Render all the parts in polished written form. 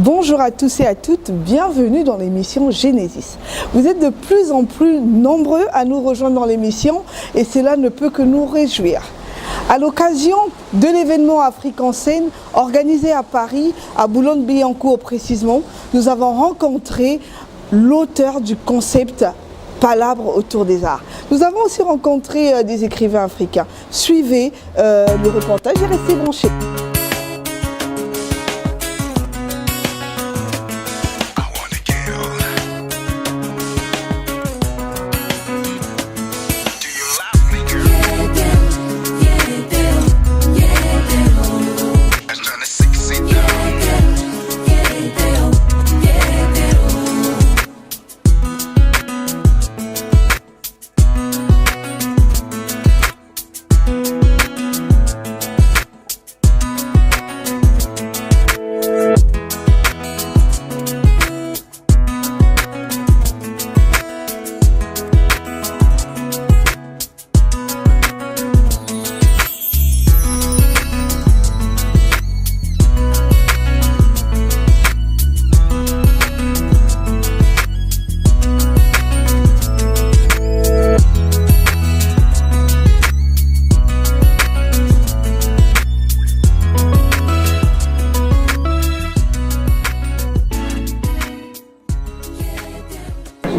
Bonjour à tous et à toutes, bienvenue dans l'émission Genesis. Vous êtes de plus en plus nombreux à nous rejoindre dans l'émission et cela ne peut que nous réjouir. À l'occasion de l'événement Afrique en scène organisé à Paris, à Boulogne-Billancourt précisément, nous avons rencontré l'auteur du concept Palabre autour des arts. Nous avons aussi rencontré des écrivains africains. Suivez le reportage et restez branchés.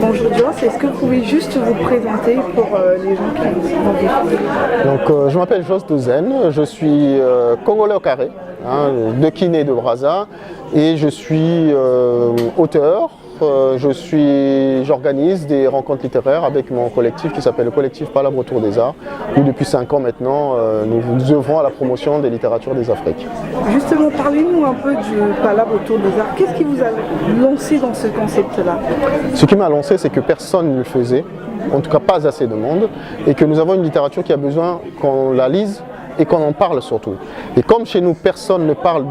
Bonjour Joss, est-ce que vous pouvez juste vous présenter pour les gens qui vont découvrir? Donc, je m'appelle Joss Douzen, je suis congolais au carré, de Kiné de Brazza, et je suis auteur. J'organise des rencontres littéraires avec mon collectif qui s'appelle le collectif Palabre autour des arts, où depuis 5 ans maintenant, nous œuvrons à la promotion des littératures des Afriques. Justement, parlez-nous un peu du Palabre autour des arts. Qu'est-ce qui vous a lancé dans ce concept-là? Ce qui m'a lancé, c'est que personne ne le faisait, en tout cas pas assez de monde, et que nous avons une littérature qui a besoin qu'on la lise et qu'on en parle surtout. Et comme chez nous, personne ne parle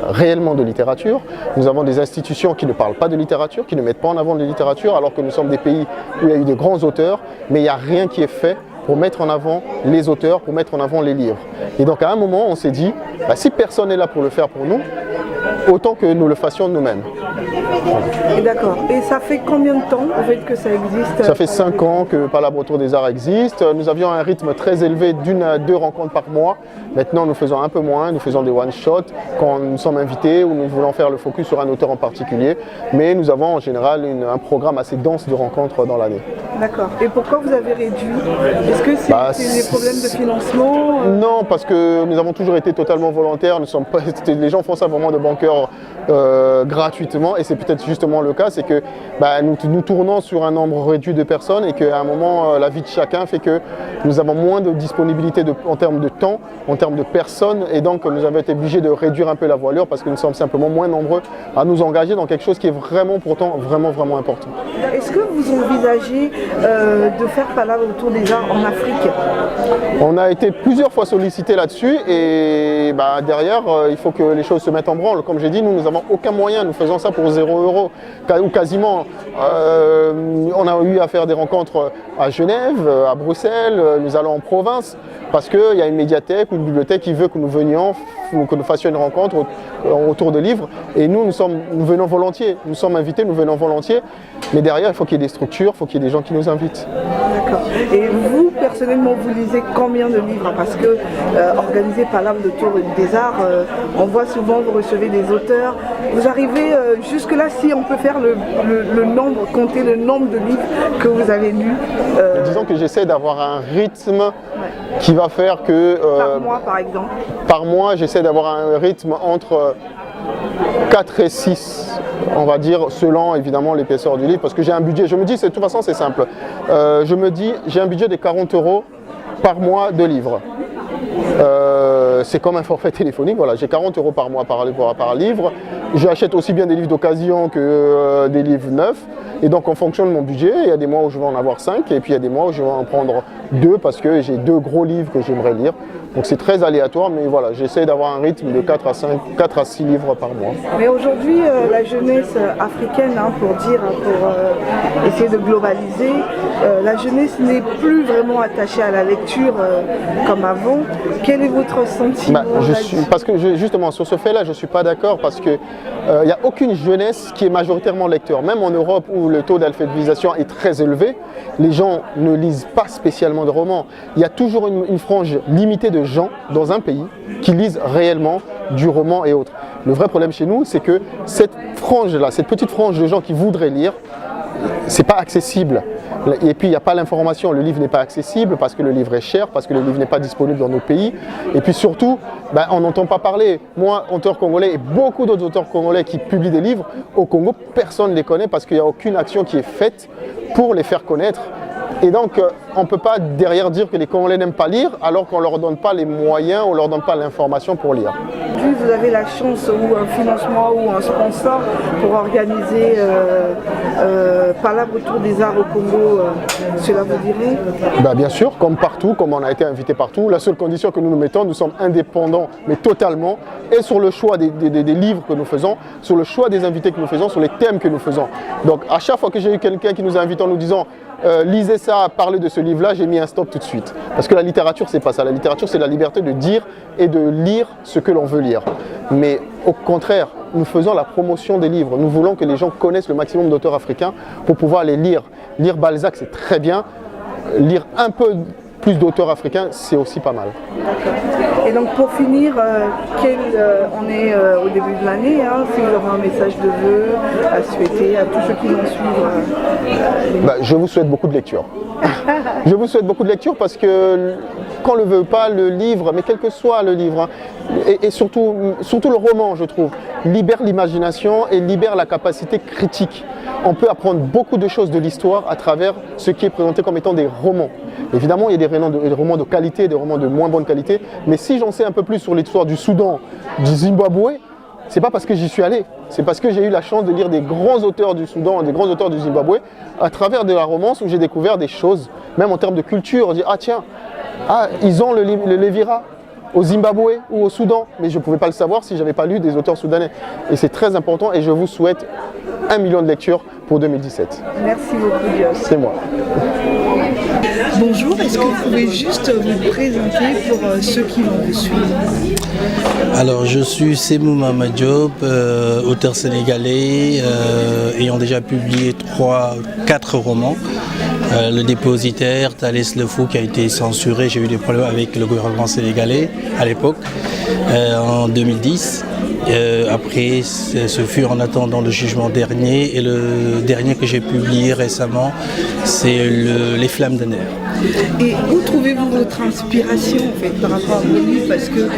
réellement de littérature, nous avons des institutions qui ne parlent pas de littérature, qui ne mettent pas en avant de littérature, alors que nous sommes des pays où il y a eu de grands auteurs, mais il n'y a rien qui est fait pour mettre en avant les auteurs, pour mettre en avant les livres. Et donc à un moment, on s'est dit, si personne n'est là pour le faire pour nous, autant que nous le fassions nous-mêmes. Voilà. D'accord. Et ça fait combien de temps en fait, que ça existe? Ça fait 5 ans que Palabre autour des arts existe. Nous avions un rythme très élevé d'1 à 2 rencontres par mois. Maintenant, nous faisons un peu moins. Nous faisons des one-shots quand nous sommes invités ou nous voulons faire le focus sur un auteur en particulier. Mais nous avons en général un programme assez dense de rencontres dans l'année. D'accord. Et pourquoi vous avez réduit? Est-ce que c'est des problèmes de financement? Non, parce que nous avons toujours été totalement volontaires. Nous sommes pas, les gens font ça vraiment de bon cœur gratuitement. Et c'est peut-être justement le cas, c'est que nous tournons sur un nombre réduit de personnes et qu'à un moment, la vie de chacun fait que nous avons moins de disponibilité en termes de temps, en termes de personnes, et donc nous avons été obligés de réduire un peu la voilure parce que nous sommes simplement moins nombreux à nous engager dans quelque chose qui est vraiment pourtant vraiment important. Est-ce que vous envisagez de faire Palabre autour des arts en Afrique? On a été plusieurs fois sollicités là-dessus et derrière, il faut que les choses se mettent en branle. Comme j'ai dit, nous n'avons aucun moyen, nous faisons ça pour 0 € ou quasiment. On a eu à faire des rencontres à Genève, à Bruxelles, nous allons en province parce qu'il y a une médiathèque ou une bibliothèque qui veut que nous venions, que nous fassions une rencontre autour de livres et nous venons volontiers, nous sommes invités, nous venons volontiers, mais derrière il faut qu'il y ait des structures, il faut qu'il y ait des gens qui nous invitent. D'accord. Et vous, personnellement, vous lisez combien de livres? Parce que organiser Palabre autour des arts, on voit souvent, vous recevez des auteurs, vous arrivez jusque-là, si on peut faire le nombre, compter le nombre de livres que vous avez lus. Disons que j'essaie d'avoir un rythme qui va faire que... par mois, par exemple? Par mois, j'essaie d'avoir un rythme entre 4 et 6, on va dire, selon évidemment l'épaisseur du livre, parce que j'ai un budget, je me dis, de toute façon c'est simple, je me dis, j'ai un budget de 40 € par mois de livres. C'est comme un forfait téléphonique, voilà, j'ai 40 € par mois par livre. J'achète aussi bien des livres d'occasion que des livres neufs. Et donc en fonction de mon budget, il y a des mois où je vais en avoir 5 et puis il y a des mois où je vais en prendre 2 parce que j'ai 2 gros livres que j'aimerais lire. Donc c'est très aléatoire, mais voilà, j'essaie d'avoir un rythme de 4 à 6 livres par mois. Mais aujourd'hui, la jeunesse africaine, pour essayer de globaliser, la jeunesse n'est plus vraiment attachée à la lecture comme avant. Quel est votre sentiment parce que justement, sur ce fait-là, je ne suis pas d'accord parce qu'il n'y a aucune jeunesse qui est majoritairement lecteur. Même en Europe où le taux d'alphabétisation est très élevé, les gens ne lisent pas spécialement de romans. Il y a toujours une frange limitée de gens dans un pays qui lisent réellement du roman et autres. Le vrai problème chez nous, c'est que cette frange-là, cette petite frange de gens qui voudraient lire, c'est pas accessible. Et puis il n'y a pas l'information, le livre n'est pas accessible parce que le livre est cher, parce que le livre n'est pas disponible dans nos pays. Et puis surtout, on n'entend pas parler. Moi, auteur congolais et beaucoup d'autres auteurs congolais qui publient des livres, au Congo, personne ne les connaît parce qu'il n'y a aucune action qui est faite pour les faire connaître. Et donc, on ne peut pas derrière dire que les Congolais n'aiment pas lire alors qu'on ne leur donne pas les moyens, on ne leur donne pas l'information pour lire. Puis vous avez la chance ou un financement ou un sponsor pour organiser Palabre autour des arts au Congo, cela vous dirait? Bien sûr, comme partout, comme on a été invité partout. La seule condition que nous nous mettons, nous sommes indépendants, mais totalement, et sur le choix des livres que nous faisons, sur le choix des invités que nous faisons, sur les thèmes que nous faisons. Donc à chaque fois que j'ai eu quelqu'un qui nous a invités en nous disant lisez ça, parlez de ce livre-là, j'ai mis un stop tout de suite. Parce que la littérature, c'est pas ça. La littérature, c'est la liberté de dire et de lire ce que l'on veut lire. Mais au contraire, nous faisons la promotion des livres. Nous voulons que les gens connaissent le maximum d'auteurs africains pour pouvoir les lire. Lire Balzac, c'est très bien. Lire un peu plus d'auteurs africains, c'est aussi pas mal. D'accord. Et donc pour finir, on est au début de l'année, si vous avez un message de vœux à souhaiter à tous ceux qui vont suivre. Je vous souhaite beaucoup de lecture. Je vous souhaite beaucoup de lecture parce que qu'on ne le veut pas, le livre, mais quel que soit le livre, et surtout le roman, je trouve, libère l'imagination et libère la capacité critique. On peut apprendre beaucoup de choses de l'histoire à travers ce qui est présenté comme étant des romans. Évidemment, il y a des romans de qualité, des romans de moins bonne qualité, mais si j'en sais un peu plus sur l'histoire du Soudan, du Zimbabwe, c'est pas parce que j'y suis allé, c'est parce que j'ai eu la chance de lire des grands auteurs du Soudan, des grands auteurs du Zimbabwe, à travers de la romance où j'ai découvert des choses, même en termes de culture. On dit, ils ont le Lévira au Zimbabwe ou au Soudan, mais je ne pouvais pas le savoir si je n'avais pas lu des auteurs soudanais. Et c'est très important et je vous souhaite 1 million de lectures pour 2017. Merci beaucoup, Dios. C'est moi. Bonjour, est-ce que vous pouvez juste vous présenter pour ceux qui vont vous suivre? Alors, je suis Semou Mama Diop, auteur sénégalais, ayant déjà publié 4 romans. Le Dépositaire, Thalès le Fou qui a été censuré, j'ai eu des problèmes avec le gouvernement sénégalais à l'époque, en 2010. Après, ce fut En attendant le jugement dernier, et le dernier que j'ai publié récemment, c'est Les Flammes de Nerfs. Et où trouvez-vous votre inspiration en fait, par rapport à vos livres? Parce que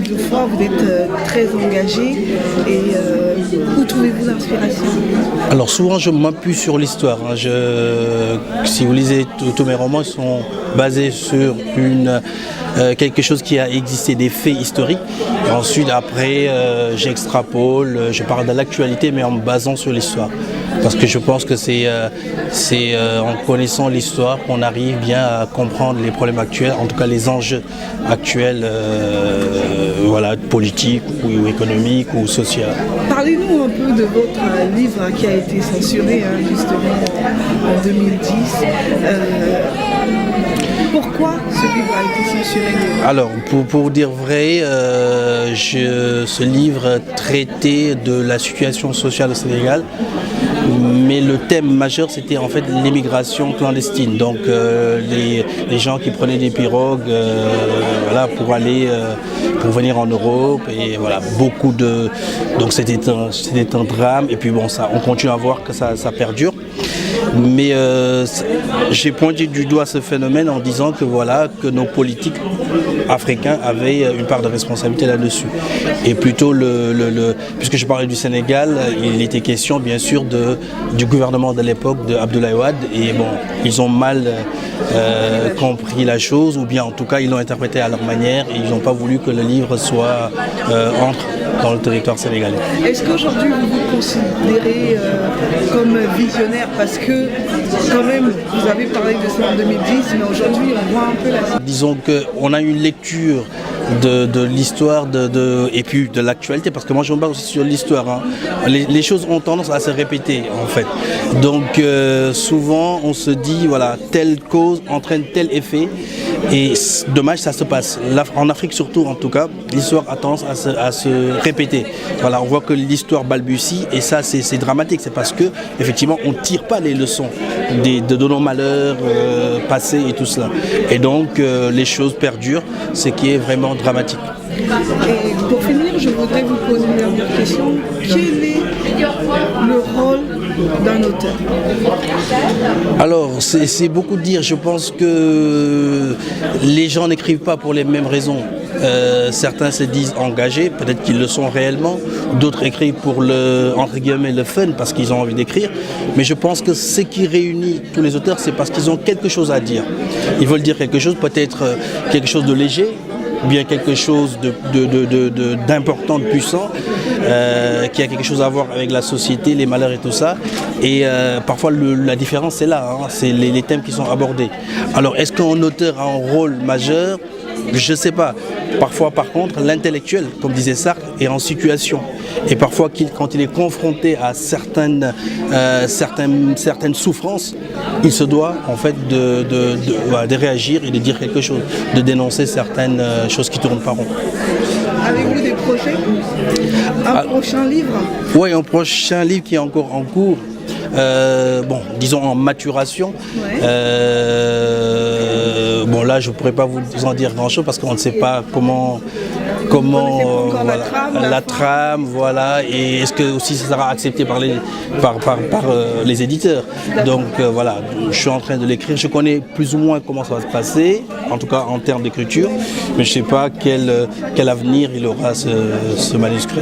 deux fois vous êtes très engagé, et où trouvez-vous l'inspiration? Alors souvent je m'appuie sur l'histoire. Si vous lisez tous mes romans, ils sont basés sur quelque chose qui a existé, des faits historiques. Et ensuite après j'extrapole, je parle de l'actualité mais en me basant sur l'histoire. Parce que je pense que c'est en connaissant l'histoire qu'on arrive bien à comprendre les problèmes actuels, en tout cas les enjeux actuels, politiques ou économiques ou sociaux. Parlez-nous un peu de votre livre qui a été censuré justement en 2010. Pourquoi ce livre a été censuré? Alors, pour dire vrai, ce livre traitait de la situation sociale au Sénégal, mais le thème majeur c'était en fait l'immigration clandestine. Donc les gens qui prenaient des pirogues pour venir en Europe, et voilà, donc c'était un drame, et puis bon, on continue à voir que ça perdure. Mais j'ai pointé du doigt ce phénomène en disant que voilà, que nos politiques africains avaient une part de responsabilité là-dessus. Et plutôt, puisque je parlais du Sénégal, il était question bien sûr du gouvernement de l'époque de Abdoulaye Wade. Et bon, ils ont mal compris la chose, ou bien en tout cas ils l'ont interprété à leur manière et ils n'ont pas voulu que le livre soit entre dans le territoire sénégalais. Est-ce qu'aujourd'hui vous vous considérez comme visionnaire, parce que quand même vous avez parlé de ça en 2010, mais aujourd'hui on voit un peu la... Disons qu'on a une lecture de l'histoire et puis de l'actualité, parce que moi je me base aussi sur l'histoire. Hein. Les choses ont tendance à se répéter en fait. Donc souvent on se dit voilà, telle cause entraîne tel effet et dommage ça se passe. En Afrique surtout en tout cas, l'histoire a tendance à se répéter. Voilà, on voit que l'histoire balbutie et ça c'est dramatique. C'est parce que effectivement on ne tire pas les leçons de nos malheurs passés et tout cela. Et donc les choses perdurent, ce qui est vraiment dramatique. Et pour finir, je voudrais vous poser une dernière question. Quel est le rôle d'un auteur? Alors, c'est beaucoup dire. Je pense que les gens n'écrivent pas pour les mêmes raisons. Certains se disent engagés, peut-être qu'ils le sont réellement. D'autres écrivent pour entre guillemets, le fun, parce qu'ils ont envie d'écrire. Mais je pense que ce qui réunit tous les auteurs, c'est parce qu'ils ont quelque chose à dire. Ils veulent dire quelque chose, peut-être quelque chose de léger, bien quelque chose d'important, de puissant, qui a quelque chose à voir avec la société, les malheurs et tout ça. Et parfois la différence c'est là, hein, c'est les thèmes qui sont abordés. Alors est-ce qu'un auteur a un rôle majeur? Je ne sais pas. Parfois par contre l'intellectuel, comme disait Sartre, est en situation. Et parfois quand il est confronté à certaines souffrances, il se doit en fait de réagir et de dire quelque chose, de dénoncer certaines choses qui tournent pas rond. Avez-vous des projets? Prochain livre? Oui, un prochain livre qui est encore en cours. Bon, disons en maturation. Ouais. Bon là, je ne pourrais pas vous en dire grand-chose parce qu'on ne sait pas comment voilà, la trame, voilà, et est-ce que aussi ça sera accepté par les éditeurs. Donc voilà, je suis en train de l'écrire. Je connais plus ou moins comment ça va se passer, en tout cas en termes d'écriture, mais je ne sais pas quel avenir il aura ce manuscrit.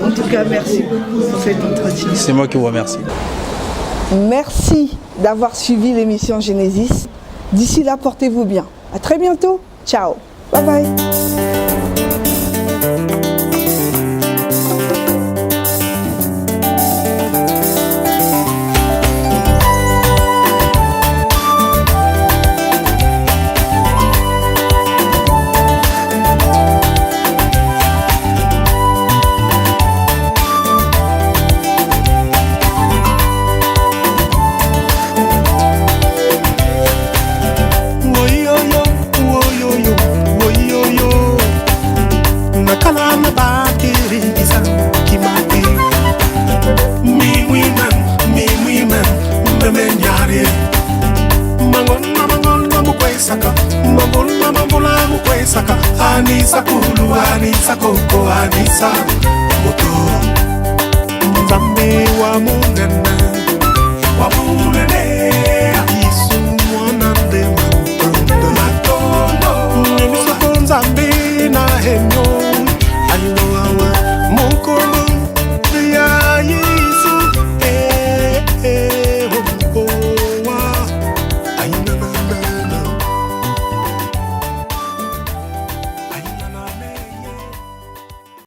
En tout cas, merci beaucoup pour cet entretien. C'est moi qui vous remercie. Merci d'avoir suivi l'émission Genesis. D'ici là, portez-vous bien. À très bientôt. Ciao. Bye bye. Anisa kulu, anisa koko, anisa moto.